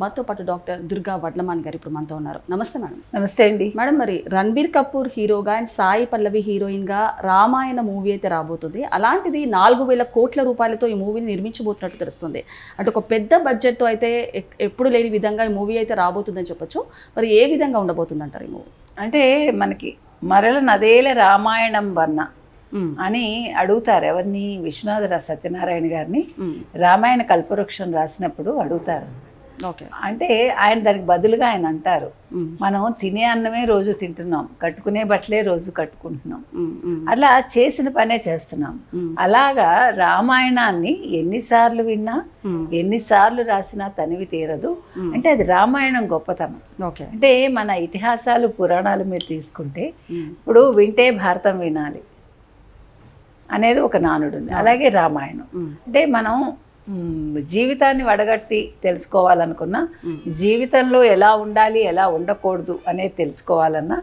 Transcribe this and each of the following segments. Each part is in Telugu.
మాతో పాటు డాక్టర్ దుర్గా వడ్లమాన్ గారు ఇప్పుడు మనతో ఉన్నారు. నమస్తే మేడం. నమస్తే అండి మేడం, మరి రణబీర్ కపూర్ హీరోగా అండ్ సాయి పల్లవి హీరోయిన్గా రామాయణ మూవీ అయితే రాబోతుంది. అలాంటిది 4,000 కోట్ల రూపాయలతో ఈ మూవీని నిర్మించబోతున్నట్టు తెలుస్తుంది. అంటే ఒక పెద్ద బడ్జెట్తో అయితే ఎప్పుడు లేని విధంగా ఈ మూవీ అయితే రాబోతుందని చెప్పొచ్చు. మరి ఏ విధంగా ఉండబోతుంది అంటారు ఈ మూవీ? అంటే మనకి మరల నదేల రామాయణం వర్ణ అని అడుగుతారు ఎవరిని, విశ్వనాథ సత్యనారాయణ గారిని రామాయణ కల్పవృక్షం రాసినప్పుడు అడుగుతారు. ఓకే, అంటే ఆయన దానికి బదులుగా ఆయన అంటారు, మనం తినే అన్నమే రోజు తింటున్నాం, కట్టుకునే బట్టలే రోజు కట్టుకుంటున్నాం, అట్లా చేసిన పనే చేస్తున్నాం. అలాగా రామాయణాన్ని ఎన్నిసార్లు విన్నా ఎన్నిసార్లు రాసినా తనివి తీరదు. అంటే అది రామాయణం గొప్పతనం. ఓకే, అంటే మన ఇతిహాసాలు పురాణాలు మీరు తీసుకుంటే ఇప్పుడు వింటే భారతం వినాలి అనేది ఒక నానుడు ఉంది. అలాగే రామాయణం అంటే మనం జీవితాన్ని వడగట్టి తెలుసుకోవాలనుకున్నా, జీవితంలో ఎలా ఉండాలి ఎలా ఉండకూడదు అనేది తెలుసుకోవాలన్నా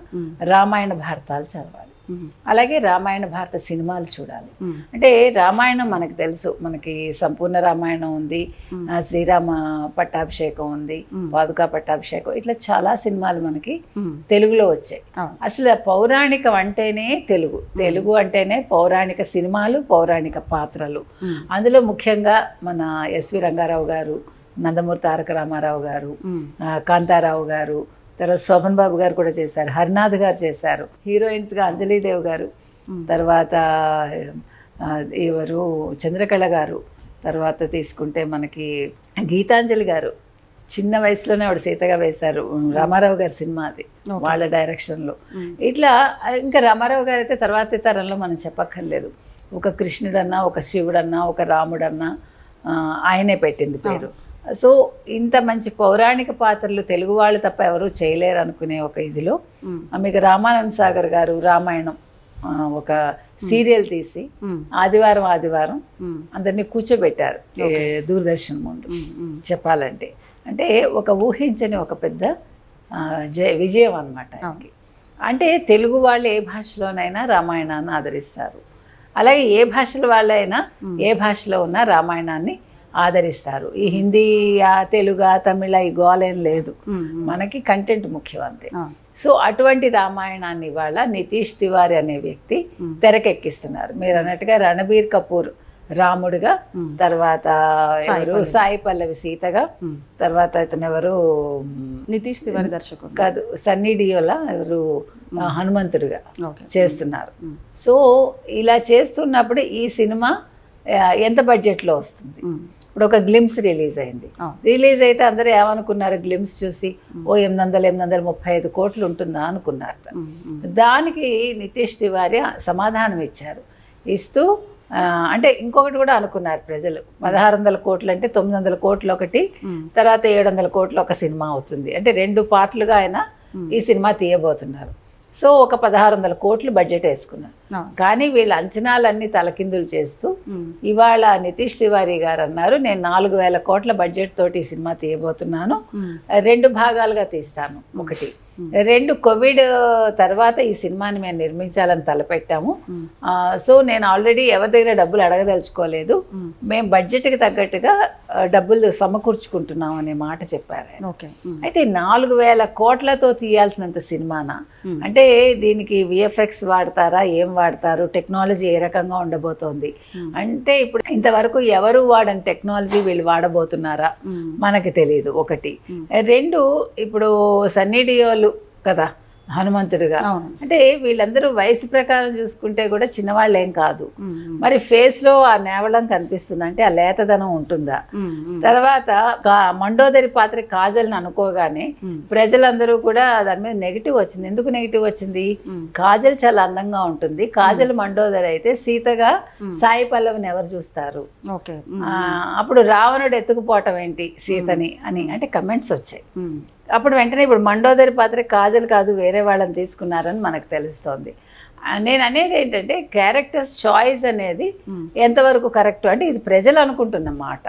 రామాయణ భారతాలు చదవాలి. అలాగే రామాయణ భారత సినిమాలు చూడాలి. అంటే రామాయణం మనకు తెలుసు, మనకి సంపూర్ణ రామాయణం ఉంది, శ్రీరామ పట్టాభిషేకం ఉంది, పాదుకా పట్టాభిషేకం, ఇట్లా చాలా సినిమాలు మనకి తెలుగులో వచ్చాయి. అసలు పౌరాణికం అంటేనే తెలుగు, తెలుగు అంటేనే పౌరాణిక సినిమాలు, పౌరాణిక పాత్రలు. అందులో ముఖ్యంగా మన ఎస్వి రంగారావు గారు, నందమూరి తారక రామారావు గారు, కాంతారావు గారు, తర్వాత శోభన్ బాబు గారు కూడా చేశారు, హరినాథ్ గారు చేశారు, హీరోయిన్స్గా అంజలీదేవి గారు, తర్వాత ఎవరు చంద్రకళ గారు, తర్వాత తీసుకుంటే మనకి గీతాంజలి గారు చిన్న వయసులోనే ఆవిడ సీతగా వేశారు, రామారావు గారి సినిమా అది వాళ్ళ డైరెక్షన్లో. ఇట్లా ఇంకా రామారావు గారు అయితే తర్వాత తరంలో మనం చెప్పక్కర్లేదు. ఒక కృష్ణుడన్నా, ఒక శివుడన్నా, ఒక రాముడన్నా ఆయనే పెట్టింది పేరు. సో ఇంత మంచి పౌరాణిక పాత్రలు తెలుగు వాళ్ళు తప్ప ఎవరూ చేయలేరు అనుకునే ఒక ఇదిలో మీకు రామానంద్ సాగర్ గారు రామాయణం ఒక సీరియల్ తీసి ఆదివారం అందరినీ కూర్చోబెట్టారు దూరదర్శన్ ముందు. చెప్పాలంటే అంటే ఒక ఊహించని ఒక పెద్ద విజయం అన్నమాట. అంటే తెలుగు వాళ్ళు ఏ భాషలోనైనా రామాయణాన్ని ఆదరిస్తారు. అలాగే ఏ భాషల వాళ్ళైనా ఏ భాషలో ఉన్న రామాయణాన్ని ఆదరిస్తారు. ఈ హిందీ తెలుగు తమిళ ఈ గోలేం లేదు, మనకి కంటెంట్ ముఖ్యం అంతే. సో అటువంటి రామాయణాన్ని ఇవాళ నితీష్ తివారీ అనే వ్యక్తి తెరకెక్కిస్తున్నారు. మీరు అన్నట్టుగా రణబీర్ కపూర్ రాముడుగా, తర్వాత ఎవరు సాయి పల్లవి సీతగా, తర్వాత ఇతను ఎవరు నితీష్ తివారీ దర్శకుడు కాదు సన్నీ డియోలా ఎవరు హనుమంతుడిగా చేస్తున్నారు. సో ఇలా చేస్తున్నప్పుడు ఈ సినిమా ఎంత బడ్జెట్లో వస్తుంది? ఇప్పుడు ఒక గ్లిమ్స్ రిలీజ్ అయింది. రిలీజ్ అయితే అందరూ ఏమనుకున్నారు, గ్లిమ్స్ చూసి 835 కోట్లు ఉంటుందా అనుకున్నారు. దానికి నితీష్ తివారీ సమాధానం ఇచ్చారు. ఇస్తూ అంటే ఇంకొకటి కూడా అనుకున్నారు ప్రజలు, 1600 కోట్లు అంటే 900 కోట్లు ఒకటి, తర్వాత 700 కోట్లు ఒక సినిమా అవుతుంది. అంటే 2 పార్ట్లుగా ఆయన ఈ సినిమా తీయబోతున్నారు. సో ఒక 1600 కోట్లు బడ్జెట్ వేసుకున్నారు. కానీ వీళ్ళ అంచనాలన్నీ తలకిందులు చేస్తూ ఇవాళ నితీష్ తివారీ గారు అన్నారు, నేను 4000 కోట్ల బడ్జెట్ తోటి ఈ సినిమా తీయబోతున్నాను, 2 భాగాలుగా తీస్తాను. ఒకటి 2 కోవిడ్ తర్వాత ఈ సినిమాని మేము నిర్మించాలని తలపెట్టాము. సో నేను ఆల్రెడీ ఎవరి దగ్గర డబ్బులు అడగదలుచుకోలేదు, మేము బడ్జెట్కి తగ్గట్టుగా డబ్బులు సమకూర్చుకుంటున్నాం అనే మాట చెప్పారు. అయితే 4000 కోట్లతో తీయాల్సినంత సినిమానా? అంటే దీనికి విఎఫ్ఎక్స్ వాడతారా, ఏం వాడతారు, టెక్నాలజీ ఏ రకంగా ఉండబోతోంది అంటే ఇప్పుడు ఇంతవరకు ఎవరు వాడని టెక్నాలజీ వీళ్ళు వాడబోతున్నారా మనకి తెలియదు. ఒకటి. 2 ఇప్పుడు సన్నీ డియోలు కదా హనుమంతుడిగా, అంటే వీళ్ళందరూ వయసు ప్రకారం చూసుకుంటే కూడా చిన్నవాళ్ళు ఏం కాదు. మరి ఫేస్ లో ఆ నేవళం కనిపిస్తుంది, అంటే ఆ లేతదనం ఉంటుందా? తర్వాత మండోదరి పాత్ర కాజల్ని అనుకోగానే ప్రజలందరూ కూడా దాని మీద నెగిటివ్ వచ్చింది. ఎందుకు నెగిటివ్ వచ్చింది? కాజల్ చాలా అందంగా ఉంటుంది, కాజల్ మండోదరి అయితే సీతగా సాయి పల్లవిని ఎవరు చూస్తారు? అప్పుడు రావణుడు ఎత్తుకుపోవటం ఏంటి సీతని అని అంటే కమెంట్స్ వచ్చాయి. అప్పుడు వెంటనే ఇప్పుడు మండోదరి పాత్ర కాజల్ కాదు వేరే వాళ్ళని తీసుకున్నారని మనకు తెలుస్తోంది. నేను అనేది ఏంటంటే క్యారెక్టర్స్ చాయిస్ అనేది ఎంతవరకు కరెక్ట్ అంటే ఇది ప్రజలు అనుకుంటున్న మాట.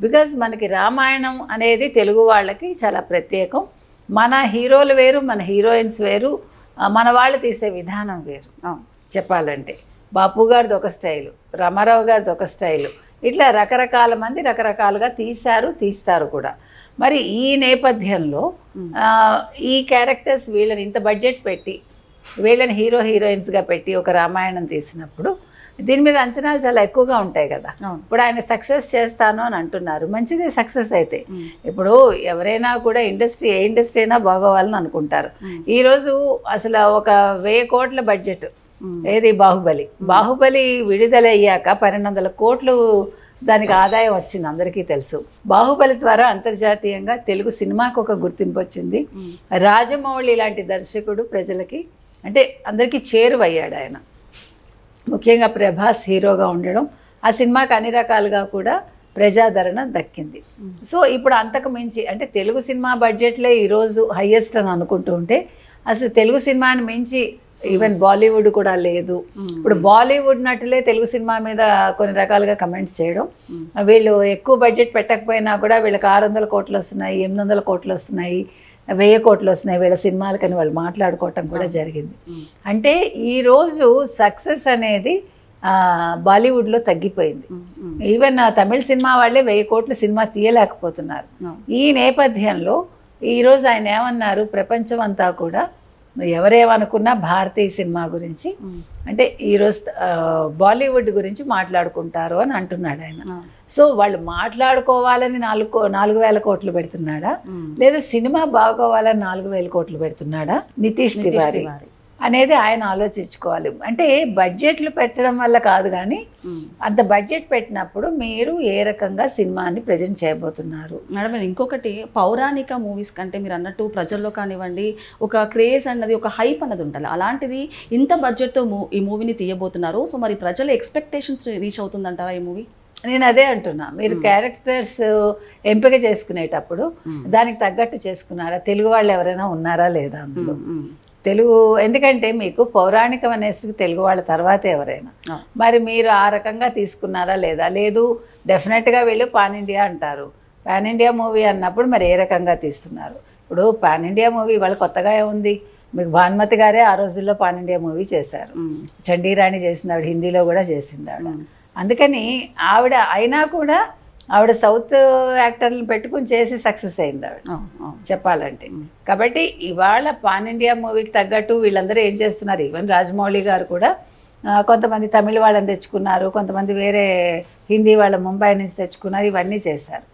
బికాజ్ మనకి రామాయణం అనేది తెలుగు వాళ్ళకి చాలా ప్రత్యేకం. మన హీరోలు వేరు, మన హీరోయిన్స్ వేరు, మన వాళ్ళు తీసే విధానం వేరు. చెప్పాలంటే బాపు గారిది ఒక స్టైలు, రామారావు గారిది ఒక స్టైలు, ఇట్లా రకరకాల మంది రకరకాలుగా తీశారు, తీస్తారు కూడా. మరి ఈ నేపథ్యంలో ఈ క్యారెక్టర్స్ వీళ్ళని ఇంత బడ్జెట్ పెట్టి వీళ్ళని హీరో హీరోయిన్స్గా పెట్టి ఒక రామాయణం తీసినప్పుడు దీని మీద అంచనాలు చాలా ఎక్కువగా ఉంటాయి కదా. ఇప్పుడు ఆయన సక్సెస్ చేస్తాను అని అంటున్నారు, మంచిదే సక్సెస్ అయితే. ఇప్పుడు ఎవరైనా కూడా ఇండస్ట్రీ ఏ ఇండస్ట్రీ అయినా బాగోవాలని అనుకుంటారు. ఈరోజు అసలు ఒక 1000 కోట్ల బడ్జెట్ ఏది బాహుబలి విడుదలయ్యాక 1200 కోట్లు దానికి ఆదాయం వచ్చింది, అందరికీ తెలుసు. బాహుబలి ద్వారా అంతర్జాతీయంగా తెలుగు సినిమాకు ఒక గుర్తింపు వచ్చింది. రాజమౌళి లాంటి దర్శకుడు ప్రజలకి అంటే అందరికీ చేరువయ్యాడు ఆయన. ముఖ్యంగా ప్రభాస్ హీరోగా ఉండడం ఆ సినిమాకి అన్ని రకాలుగా కూడా ప్రజాదరణ దక్కింది. సో ఇప్పుడు అంతకు మించి అంటే తెలుగు సినిమా బడ్జెట్లే ఈరోజు హయ్యెస్ట్ అని అనుకుంటూ ఉంటే అసలు తెలుగు సినిమాని మించి ఈవెన్ బాలీవుడ్ కూడా లేదు. ఇప్పుడు బాలీవుడ్ నటులే తెలుగు సినిమా మీద కొన్ని రకాలుగా కమెంట్స్ చేయడం, వీళ్ళు ఎక్కువ బడ్జెట్ పెట్టకపోయినా కూడా వీళ్ళకి 600 కోట్లు వస్తున్నాయి, 800 కోట్లు వస్తున్నాయి, 1000 కోట్లు వస్తున్నాయి వీళ్ళ సినిమాలకని వాళ్ళు మాట్లాడుకోవటం కూడా జరిగింది. అంటే ఈరోజు సక్సెస్ అనేది బాలీవుడ్లో తగ్గిపోయింది. ఈవెన్ తమిళ సినిమా వాళ్ళే 1000 కోట్ల సినిమా తీయలేకపోతున్నారు. ఈ నేపథ్యంలో ఈరోజు ఆయన ఏమన్నారు, ప్రపంచం అంతా కూడా ఎవరేమనుకున్నా భారతీయ సినిమా గురించి అంటే ఈరోజు బాలీవుడ్ గురించి మాట్లాడుకుంటారు అని అంటున్నాడు ఆయన. సో వాళ్ళు మాట్లాడుకోవాలని 4000 కోట్లు పెడుతున్నాడా, లేదు సినిమా బాగోవాలని 4000 కోట్లు పెడుతున్నాడా నితీష్ తివారీ అనేది ఆయన ఆలోచించుకోవాలి. అంటే బడ్జెట్లు పెట్టడం వల్ల కాదు, కానీ అంత బడ్జెట్ పెట్టినప్పుడు మీరు ఏ రకంగా సినిమాని ప్రజెంట్ చేయబోతున్నారు. మేడం ఇంకొకటి, పౌరాణిక మూవీస్ కంటే మీరు అన్నట్టు ప్రజల్లో కానివ్వండి ఒక క్రేజ్ అన్నది ఒక హైప్ అన్నది ఉండాలి. అలాంటిది ఇంత బడ్జెట్తో ఈ మూవీని తీయబోతున్నారు. సో మరి ప్రజల ఎక్స్పెక్టేషన్స్ రీచ్ అవుతుందంటారా ఈ మూవీ? నేను అదే అంటున్నా, మీరు క్యారెక్టర్స్ ఎంపిక చేసుకునేటప్పుడు దానికి తగ్గట్టు చేసుకున్నారా, తెలుగు వాళ్ళు ఎవరైనా ఉన్నారా లేదా అందులో తెలుగు, ఎందుకంటే మీకు పౌరాణికం అనేసి తెలుగు వాళ్ళ తర్వాతే ఎవరైనా, మరి మీరు ఆ రకంగా తీసుకున్నారా లేదా? లేదు, డెఫినెట్గా వీళ్ళు పాన్ ఇండియా అంటారు. పాన్ ఇండియా మూవీ అన్నప్పుడు మరి ఏ రకంగా తీస్తున్నారు? ఇప్పుడు పాన్ ఇండియా మూవీ వాళ్ళు కొత్తగా ఏముంది, మీకు భానుమతి గారే ఆ రోజుల్లో పాన్ ఇండియా మూవీ చేశారు, చండీరాణి చేసింది ఆవిడ, హిందీలో కూడా చేసింది ఆవిడ. అందుకని ఆవిడ అయినా కూడా ఆవిడ సౌత్ యాక్టర్లను పెట్టుకుని చేసి సక్సెస్ అయింది ఆవిడ చెప్పాలంటే. కాబట్టి ఇవాళ పాన్ ఇండియా మూవీకి తగ్గట్టు వీళ్ళందరూ ఏం చేస్తున్నారు, ఈవెన్ రాజమౌళి గారు కూడా కొంతమంది తమిళ వాళ్ళని తెచ్చుకున్నారు, కొంతమంది వేరే హిందీ వాళ్ళ ముంబై నుంచి తెచ్చుకున్నారు, ఇవన్నీ చేశారు.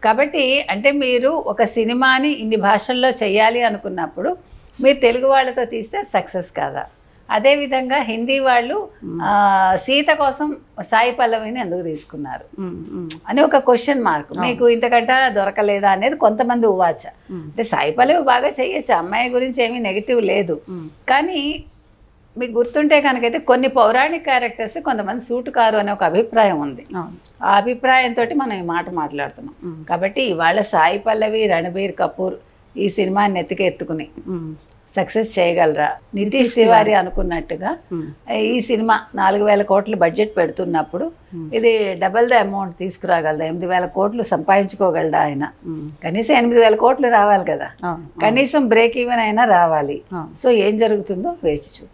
కాబట్టి అంటే మీరు ఒక సినిమాని ఇన్ని భాషల్లో చేయాలి అనుకున్నప్పుడు మీరు తెలుగు వాళ్ళతో తీస్తే సక్సెస్ కాదా? అదేవిధంగా హిందీ వాళ్ళు సీత కోసం సాయి పల్లవిని ఎందుకు తీసుకున్నారు అని ఒక క్వశ్చన్ మార్క్. మీకు ఇంతకంటే దొరకలేదా అనేది కొంతమంది ఉవాచ. అంటే సాయి పల్లవి బాగా చేయొచ్చు, అమ్మాయి గురించి ఏమీ నెగిటివ్ లేదు, కానీ మీకు గుర్తుంటే కనుకైతే కొన్ని పౌరాణిక క్యారెక్టర్స్ కొంతమంది సూట్ కారు అనే ఒక అభిప్రాయం ఉంది. ఆ అభిప్రాయంతో మనం ఈ మాట మాట్లాడుతున్నాం. కాబట్టి ఇవాళ సాయి పల్లవి, రణబీర్ కపూర్ ఈ సినిమాని ఎత్తుకుని సక్సెస్ చేయగలరా? నితీష్ తివారీ అనుకున్నట్టుగా ఈ సినిమా 4000 కోట్ల బడ్జెట్ పెడుతున్నప్పుడు ఇది డబల్ ద అమౌంట్ తీసుకురాగలదా? 8000 కోట్లు సంపాదించుకోగలడా ఆయన? కనీసం 8000 కోట్లు రావాలి కదా, కనీసం బ్రేక్ ఈవెన్ అయినా రావాలి. సో ఏం జరుగుతుందో వేచి చూద్దాం.